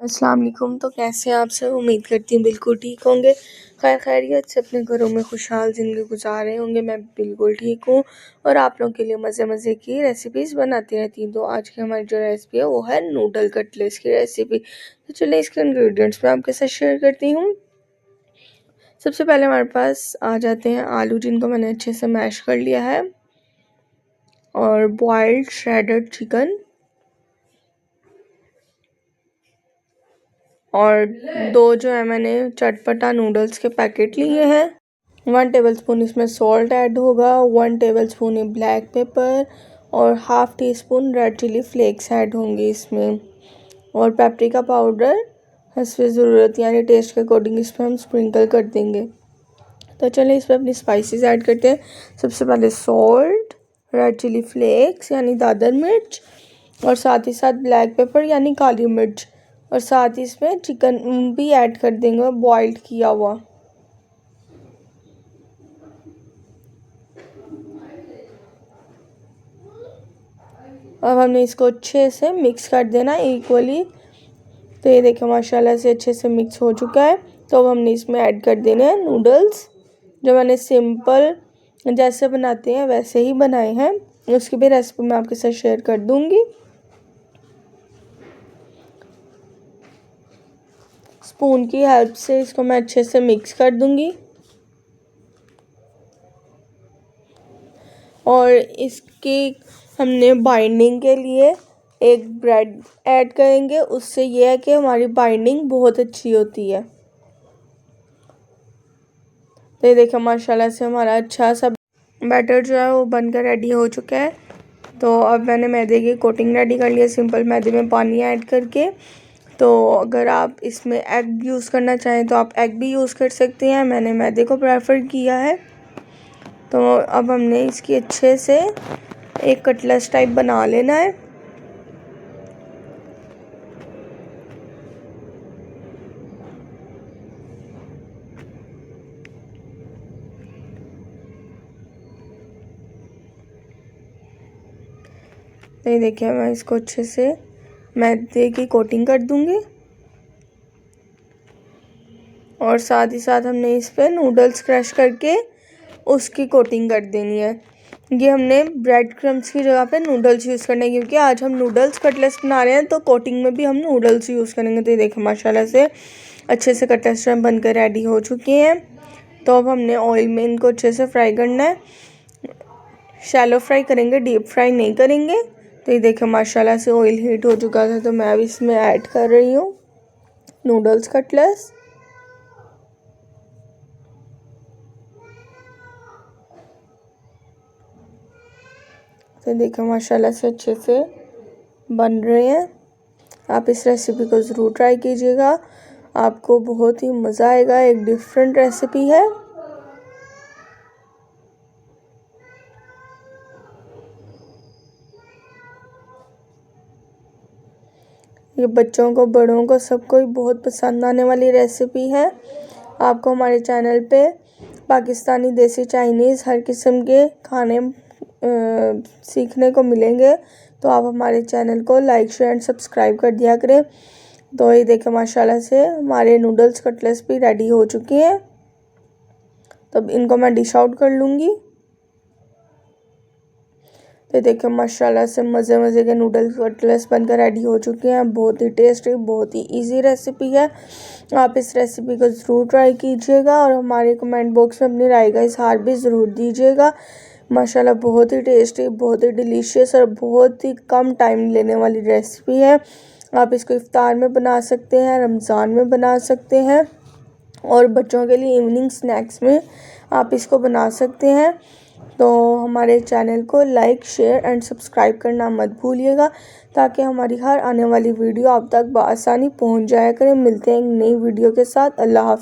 अस्सलाम वालेकुम। तो कैसे हैं आप सब? उम्मीद करती हूँ बिल्कुल ठीक होंगे, खैर खैरियत से अपने घरों में खुशहाल ज़िंदगी गुजार रहे होंगे। मैं बिल्कुल ठीक हूँ और आप लोगों के लिए मज़े मज़े की रेसिपीज़ बनाती रहती हूँ। तो आज की हमारी जो रेसिपी है वो है नूडल कटलेट्स की रेसिपी। तो चलिए इसके इंग्रेडिएंट्स मैं आपके साथ शेयर करती हूँ। सबसे पहले हमारे पास आ जाते हैं आलू, जिनको मैंने अच्छे से मैश कर लिया है, और बॉइल्ड श्रेडेड चिकन, और 2 जो है मैंने चटपटा नूडल्स के पैकेट लिए हैं। 1 टेबलस्पून इसमें सॉल्ट ऐड होगा, 1 टेबलस्पून ये ब्लैक पेपर और half teaspoon red chilli flakes add होंगे इसमें, और पेपरिका पाउडर हस्बे ज़रूरत यानी टेस्ट के अकॉर्डिंग इस पर हम स्प्रिंकल कर देंगे। तो चलिए इस पर अपनी स्पाइसेस ऐड करते हैं। सबसे पहले सॉल्ट, रेड चिली फ्लेक्स यानी दादर मिर्च, और साथ ही साथ ब्लैक पेपर यानी काली मिर्च, और साथ ही इसमें चिकन भी ऐड कर देंगे बॉइल्ड किया हुआ। अब हमने इसको अच्छे से मिक्स कर देना इक्वली। तो ये देखो माशाल्लाह से अच्छे से मिक्स हो चुका है। तो अब हमने इसमें ऐड कर देने हैं नूडल्स, जो मैंने सिंपल जैसे बनाते हैं वैसे ही बनाए हैं। उसकी भी रेसिपी मैं आपके साथ शेयर कर दूंगी। स्पून की हेल्प से इसको मैं अच्छे से मिक्स कर दूंगी, और इसकी हमने बाइंडिंग के लिए एक ब्रेड ऐड करेंगे। उससे ये है कि हमारी बाइंडिंग बहुत अच्छी होती है। तो ये देखो माशाल्लाह से हमारा अच्छा सा बैटर जो है वो बनकर रेडी हो चुका है। तो अब मैंने मैदे की कोटिंग रेडी कर लिया, सिंपल मैदे में पानी ऐड करके। तो अगर आप इसमें एग यूज़ करना चाहें तो आप एग भी यूज़ कर सकते हैं, मैंने मैदे को प्रेफर किया है। तो अब हमने इसकी अच्छे से एक कटलेट्स टाइप बना लेना है। तो ये देखिए मैं इसको अच्छे से मैदे की कोटिंग कर दूंगी, और साथ ही साथ हमने इस पर नूडल्स क्रश करके उसकी कोटिंग कर देनी है। ये हमने ब्रेड क्रम्स की जगह पे नूडल्स यूज़ करने, क्योंकि आज हम नूडल्स कटलेट्स बना रहे हैं तो कोटिंग में भी हम नूडल्स यूज़ करेंगे। तो ये देखो माशाल्लाह से अच्छे से कटलेट्स बनकर रेडी हो चुके हैं। तो अब हमने ऑयल में इनको अच्छे से फ्राई करना है। शैलो फ्राई करेंगे, डीप फ्राई नहीं करेंगे। तो ये देखो माशाल्लाह से ऑयल हीट हो चुका था, तो मैं अब इसमें ऐड कर रही हूँ नूडल्स कटलेट्स। तो देखो माशाल्लाह से अच्छे से बन रहे हैं। आप इस रेसिपी को ज़रूर ट्राई कीजिएगा, आपको बहुत ही मज़ा आएगा। एक डिफरेंट रेसिपी है। ये बच्चों को, बड़ों को, सबको ही बहुत पसंद आने वाली रेसिपी है। आपको हमारे चैनल पे पाकिस्तानी, देसी, चाइनीज़ हर किस्म के खाने सीखने को मिलेंगे। तो आप हमारे चैनल को लाइक, शेयर एंड सब्सक्राइब कर दिया करें। तो ये देखें माशाल्लाह से हमारे नूडल्स कटलेट्स भी रेडी हो चुके हैं। तो अब इनको मैं डिश आउट कर लूँगी। तो देखो माशाल्लाह से मज़े मज़े के नूडल्स कटलेट्स बनकर रेडी हो चुके हैं। बहुत ही टेस्टी, बहुत ही इजी रेसिपी है। आप इस रेसिपी को ज़रूर ट्राई कीजिएगा, और हमारे कमेंट बॉक्स में अपनी राय का इज़हार भी ज़रूर दीजिएगा। माशाल्लाह बहुत ही टेस्टी, बहुत ही डिलीशियस और बहुत ही कम टाइम लेने वाली रेसिपी है। आप इसको इफ्तार में बना सकते हैं, रमज़ान में बना सकते हैं, और बच्चों के लिए इवनिंग स्नैक्स में आप इसको बना सकते हैं। तो हमारे चैनल को लाइक, शेयर एंड सब्सक्राइब करना मत भूलिएगा, ताकि हमारी हर आने वाली वीडियो आप तक बआसानी पहुंच जाया करें। मिलते हैं एक नई वीडियो के साथ। अल्लाह हाफ़िज़।